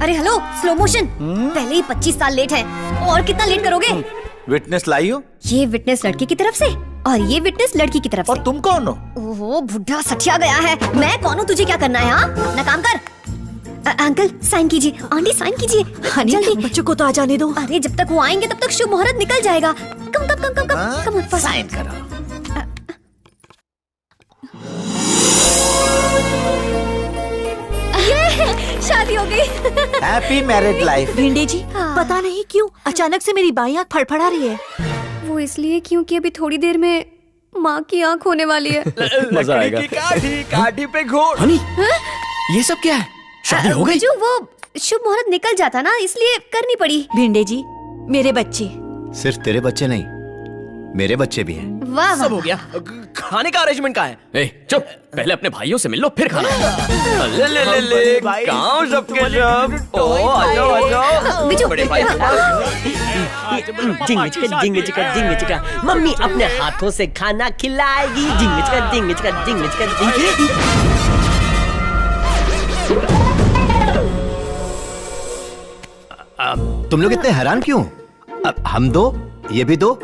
अरे hello, slow motion. पहले ही 25 साल लेट है और कितना लेट करोगे? विटनेस लाई हो? ये विटनेस लड़के की तरफ से और ये विटनेस लड़की की तरफ से। और तुम कौन हो? ओहो, बुढ़ा सठिया गया है। मैं कौन हूँ? तुझे क्या करना है? हाँ, अपना काम कर। अंकल साइन कीजिए, आंटी साइन कीजिए। हनी, जल्दी। बच्चों को तो आ जाने दो। अरे जब तक वो आएंगे तब तक शुभ मुहूर्त निकल जाएगा। कम कम कम कम कम कम फर्स्ट साइन करो। शादी हो गई। Happy married life. Bhinde ji, हाँ। पता नहीं क्यों अचानक से मेरी बाई आंख फड़फड़ा रही है। वो इसलिए क्योंकि अभी थोड़ी देर में माँ की आंख होने वाली है। मजा आएगा। काठी पे घोड़। हनी, ये सब क्या है? शादी हो गई? जो वो शुभ मुहूर्त निकल जाता ना, इसलिए करनी पड़ी। भिंडे जी, मेरे बच्चे। सिर्फ तेरे बच्चे नहीं, मेरे बच्चे भी हैं। वाह सब वाह। हो गया। खाने का अरेंजमेंट कहाँ है? ए, चुप। पहले अपने भाइयों से मिल लो, फिर खाना। ले ले ले ले, कहाँ सबके सब? ओ, आ जाओ आ जाओ। बिजू, बड़े भाई। जिंग चिका जिंग चिका जिंग चिका, मम्मी अपने हाथों से खाना खिलाएगी। जिंग चिका जिंग चिका जिंग चिका जिंग। तुम लोग इतने हैरान क्यों? अब हम दो, ये भी दो,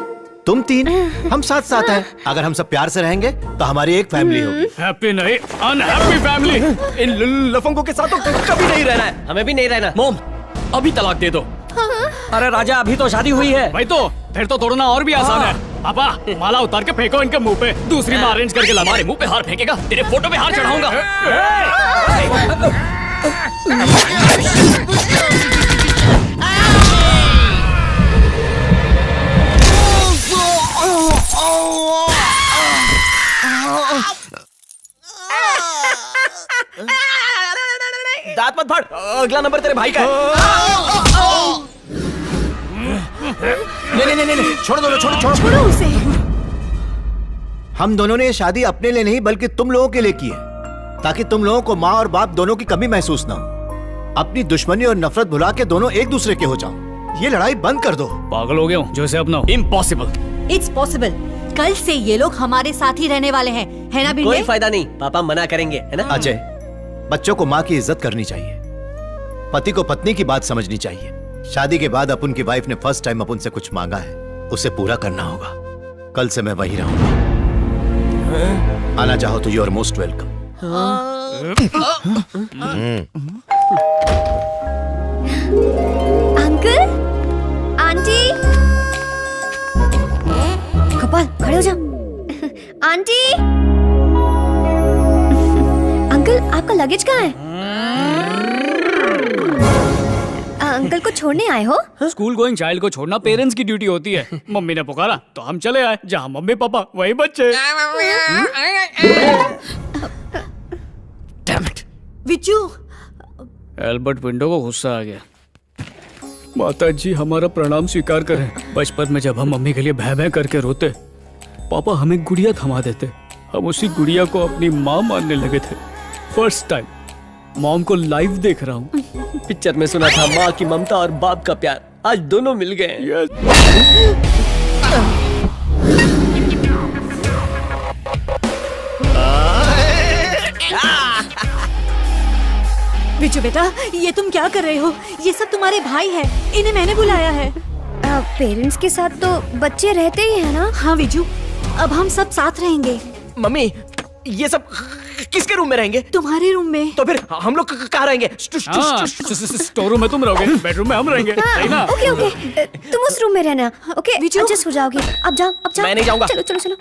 तुम तीन, हम साथ साथ हैं। अगर हम सब प्यार से रहेंगे तो हमारी एक फैमिली होगी। हैप्पी नहीं, अनहैप्पी फैमिली। इन लफंगों के साथ तो कभी नहीं रहना है। हमें भी नहीं रहना। मोम, अभी तलाक दे दो। अरे राजा, अभी तो शादी हुई है। भाई तो फिर तो तोड़ना और भी आसान है। पापा, माला उतार के फेंको इनके मुंह पे। दूसरी माँ अरेंज करके ला। हमारे मुंह पे हार फेंकेगा, तेरे फोटो पे हार चढ़ाऊंगा। दांत मत फाड़, अगला नंबर तेरे भाई का है। नहीं, छोड़ दो, छोड़ो उसे। हम दोनों ने ये शादी अपने लिए नहीं बल्कि तुम लोगों के लिए की है, ताकि तुम लोगों को माँ और बाप दोनों की कमी महसूस ना हो। अपनी दुश्मनी और नफरत भुला के दोनों एक दूसरे के हो जाओ। ये लड़ाई बंद कर दो। पागल हो गया हूँ जो इसे अपनाओ। इम्पॉसिबल। It's possible. कल से ये लोग हमारे साथ ही रहने वाले हैं, है ना भिंडे? कोई फायदा नहीं, पापा मना करेंगे, है ना? अजय, बच्चों को माँ की इज्जत करनी चाहिए, पति को पत्नी की बात समझनी चाहिए। शादी के बाद अपन की वाइफ ने फर्स्ट टाइम अपन से कुछ मांगा है, उसे पूरा करना होगा। कल से मैं वहीं रहूंगा। आना चाहो तो you are most welcome. Uncle, aunty, कपाल खड़े हो जाओ। आंटी, अंकल आपका लगेज कहाँ है? अंकल को छोड़ने आए हो? स्कूल गोइंग चाइल्ड को छोड़ना पेरेंट्स की ड्यूटी होती है। मम्मी ने पुकारा तो हम चले आए। जहाँ मम्मी पापा वही बच्चे। Damn it. Viju, Albert window को गुस्सा आ गया। माता जी हमारा प्रणाम स्वीकार करें। बचपन में जब हम मम्मी के लिए भय भय करके रोते, पापा हमें गुड़िया थमा देते। हम उसी गुड़िया को अपनी माँ मानने लगे थे। फर्स्ट टाइम मॉम को लाइव देख रहा हूँ। पिक्चर में सुना था माँ की ममता और बाप का प्यार, आज दोनों मिल गए। विजू बेटा, ये तुम क्या कर रहे हो? ये सब तुम्हारे भाई हैं, इन्हें मैंने बुलाया है। पेरेंट्स के साथ तो बच्चे रहते ही है ना? हाँ विजू, अब हम सब साथ रहेंगे। मम्मी, ये सब किसके रूम में रहेंगे? तुम्हारे रूम में। तो फिर हम लोग कहाँ रहेंगे? स्टोर रूम में तुम रहोगे, बेडरूम में हम रहेंगे, सही ना? ओके ओके, तुम उस रूम में रहना। ओके, विजू। एडजस्ट हो जाओगी। अब जाओ, अब जाओ। मैं नहीं जाऊंगा। चलो चलो चलो।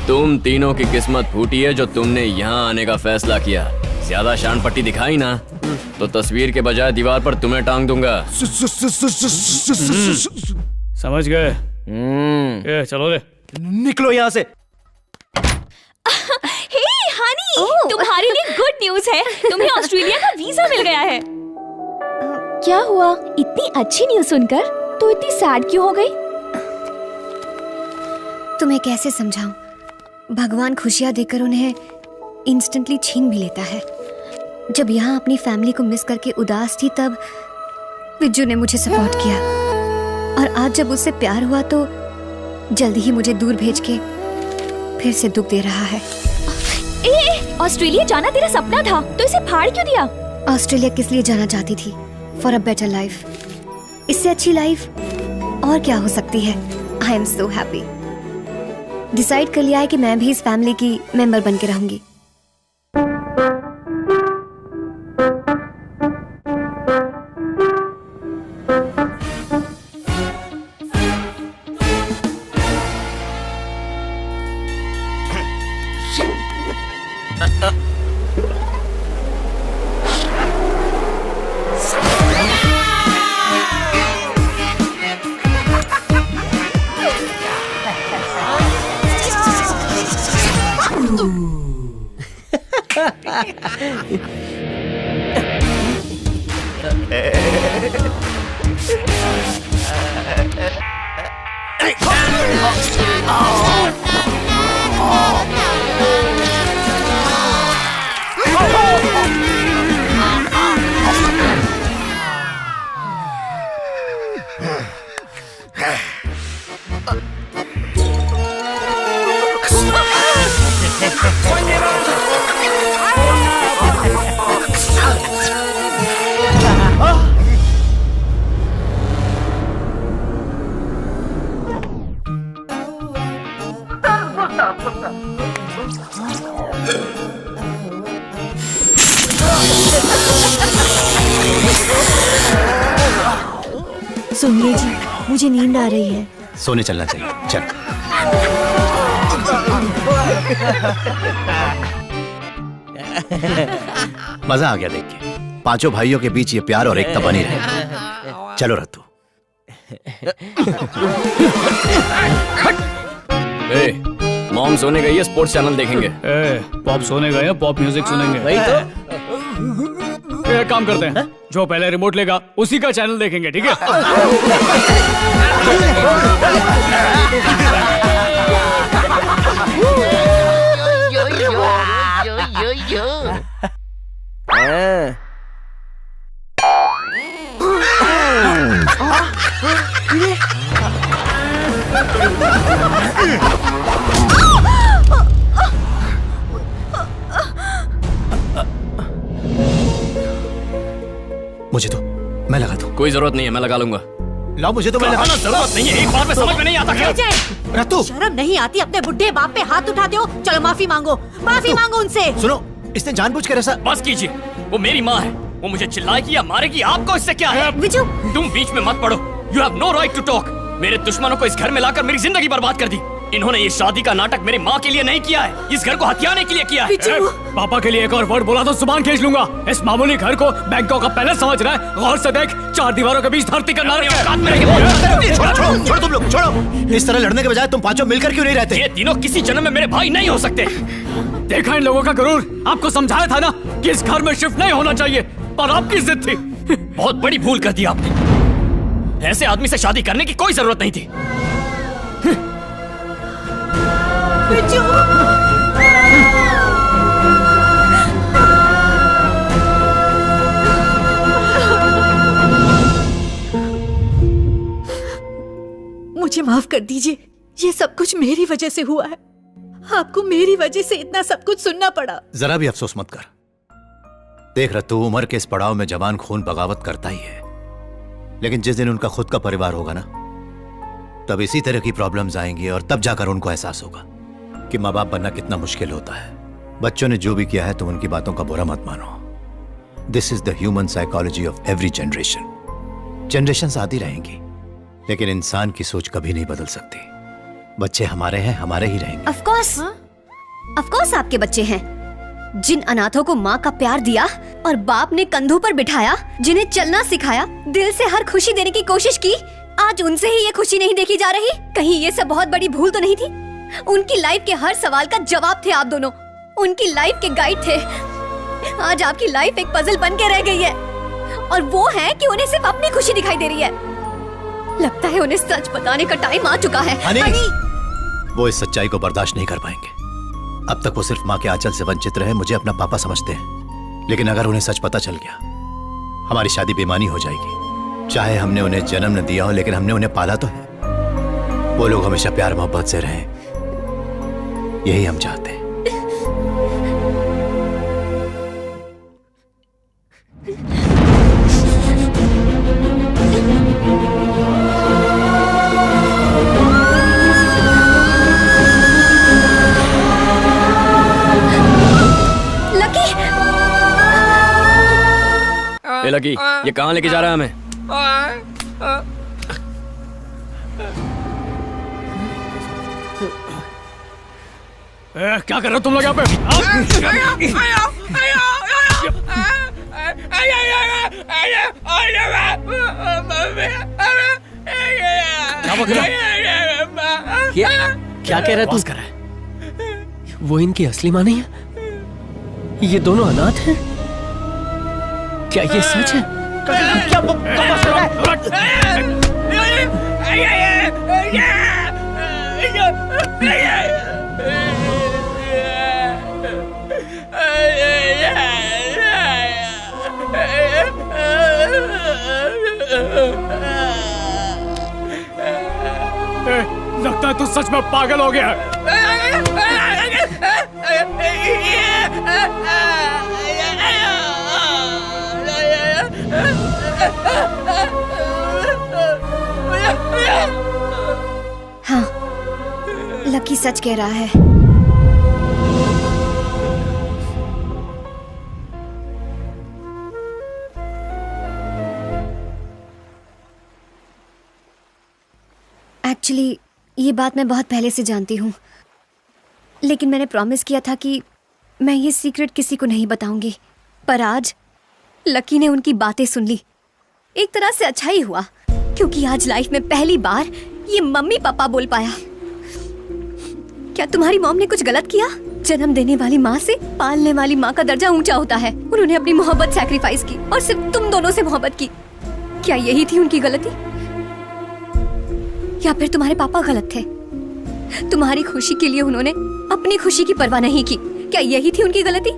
तुम तीनों की किस्मत फूटी है जो तुमने यहाँ आने का फैसला किया। ज्यादा शान पट्टी दिखाई ना तो तस्वीर के बजाय दीवार पर तुम्हें टांग दूंगा। समझ गए? ये चलो रे। निकलो यहाँ से। हे हनी, तुम्हारे लिए गुड न्यूज है। तुम्हें ऑस्ट्रेलिया का वीजा मिल गया है। क्या हुआ? इतनी अच्छी न्यूज सुनकर तो इतनी सैड क्यों हो गई? तुम्हें कैसे समझाऊं? भगवान खुशियां देकर उन्हें इंस्टेंटली छीन भी लेता है। जब यहाँ अपनी फैमिली को मिस करके उदास थी तब विज्जू ने मुझे सपोर्ट किया, और आज जब उससे प्यार हुआ तो जल्दी ही मुझे दूर भेज के फिर से दुख दे रहा है। ऑस्ट्रेलिया जाना तेरा सपना था, तो इसे फाड़ क्यों दिया? ऑस्ट्रेलिया किस लिए जाना चाहती थी? For a better life. इससे अच्छी लाइफ और क्या हो सकती है? I am so happy. Decide कर लिया है कि मैं भी इस फैमिली की मेंबर बन के रहूंगी। सुनिए जी, मुझे नींद आ रही है। सोने चलना चाहिए। चल। मजा आ गया देख के। पांचों भाइयों के बीच ये प्यार और एकता बनी रहे। चलो रत्तू। मॉम सोने गई है, स्पोर्ट्स चैनल देखेंगे। पॉप सोने गए हैं, पॉप म्यूजिक सुनेंगे। वही तो। एक काम करते हैं, जो पहले रिमोट लेगा उसी का चैनल देखेंगे, ठीक है? मुझे तो मैं लगा दूं। कोई जरूरत नहीं है, मैं लगा लूंगा। लाओ मुझे तो मैं लगा। जरूरत नहीं है, एक बार में समझ में नहीं आता क्या? रत्तू शर्म नहीं आती? अपने बुढ़े बाप पे हाथ उठाते हो। चलो माफी मांगो, माफी मांगो उनसे। सुनो, इसने जानबूझकर ऐसा। बस कीजिए, वो मेरी माँ है, वो मुझे चिल्लाएगी या मारेगी, आपको इससे क्या है? विजू, तुम बीच में मत पड़ो। You have no right to talk. मेरे दुश्मनों को इस घर में लाकर मेरी जिंदगी बर्बाद कर दी। इन्होंने ये शादी का नाटक मेरी माँ के लिए नहीं किया है, इस घर को हथियाने के लिए किया है। पापा के लिए एक और वर्ड बोला तो जुबान खींच लूंगा। इस मामूली घर को बैंकॉक का पैलेस समझ रहा है? गौर से देख, चार दीवारों के बीच धरती का नाटक है। छोड़ो तुम लोग, छोड़ो। इस तरह लड़ने के बजाय तुम पांचों मिलकर क्यों नहीं रहते? ये तीनों किसी जन्म में मेरे भाई नहीं हो सकते। देखा इन लोगों का गुरूर। आपको समझाया था ना कि इस घर में शिफ्ट नहीं होना चाहिए, पर आपकी जिद थी। बहुत बड़ी भूल कर दी आपने। ऐसे आदमी से शादी करने की कोई जरूरत नहीं थी। विजू, मुझे माफ कर दीजिए। ये सब कुछ मेरी वजह से हुआ है। आपको मेरी वजह से इतना सब कुछ सुनना पड़ा। जरा भी अफसोस मत कर। देख रत्तू, उम्र के इस पड़ाव में जवान खून बगावत करता ही है, लेकिन जिस दिन उनका खुद का परिवार होगा ना, तब इसी तरह की प्रॉब्लम्स आएंगी और तब जाकर उनको एहसास होगा कि माँ बाप बनना कितना मुश्किल होता है। बच्चों ने जो भी किया है तुम उनकी बातों का बुरा मत मानो। This is the human psychology of every generation. Generations आती रहेंगी, लेकिन इंसान की सोच कभी नहीं बदल सकती। बच्चे हमारे हैं, हमारे ही रहेंगे। ऑफ कोर्स आपके बच्चे हैं। जिन अनाथों को माँ का प्यार दिया और बाप ने कंधों पर बिठाया, जिन्हें चलना सिखाया, दिल से हर खुशी देने की कोशिश की, आज उनसे ही ये खुशी नहीं देखी जा रही। कहीं ये सब बहुत बड़ी भूल तो नहीं थी? उनकी लाइफ के हर सवाल का जवाब थे आप दोनों, उनकी लाइफ के गाइड थे। आज आपकी लाइफ एक पजल बन के रह गई है, और वो है कि उन्हें सिर्फ अपनी खुशी दिखाई दे रही है। लगता है उन्हें सच बताने का टाइम आ चुका है। हनी, वो इस सच्चाई को बर्दाश्त नहीं कर पाएंगे। अब तक वो सिर्फ माँ के आंचल से वंचित रहे, मुझे अपना पापा समझते हैं, लेकिन अगर उन्हें सच पता चल गया, हमारी शादी बेमानी हो जाएगी। चाहे हमने उन्हें जन्म न दिया हो, लेकिन हमने उन्हें पाला तो है। वो लोग हमेशा प्यार मोहब्बत से रहें, यही हम चाहते हैं। लकी, ए लकी, ये कहाँ लेके जा रहा है हमें? क्या कर रहे हो तुम लोग यहाँ पे? क्या बक रहा है? क्या कह रहा है तू? कर रहा है? वो इनकी असली माँ नहीं है? ये दोनों अनाथ हैं? क्या ये सच है? लगता है तू सच में पागल हो गया है। हाँ, लकी सच कह रहा है। एक्चुअली ये बात मैं बहुत पहले से जानती हूँ, लेकिन मैंने प्रॉमिस किया था कि मैं ये सीक्रेट किसी को नहीं बताऊंगी। पर आज लकी ने उनकी बातें सुन ली। एक तरह से अच्छा ही हुआ, क्योंकि आज लाइफ में पहली बार ये मम्मी पापा बोल पाया। क्या तुम्हारी मॉम ने कुछ गलत किया? जन्म देने वाली माँ से पालने वाली माँ का दर्जा ऊंचा होता है। उन्होंने अपनी मोहब्बत सैक्रिफाइस की और सिर्फ तुम दोनों से मोहब्बत की। क्या यही थी उनकी गलती, या फिर तुम्हारे पापा गलत थे? तुम्हारी खुशी के लिए उन्होंने अपनी खुशी की परवाह नहीं की। क्या यही थी उनकी गलती?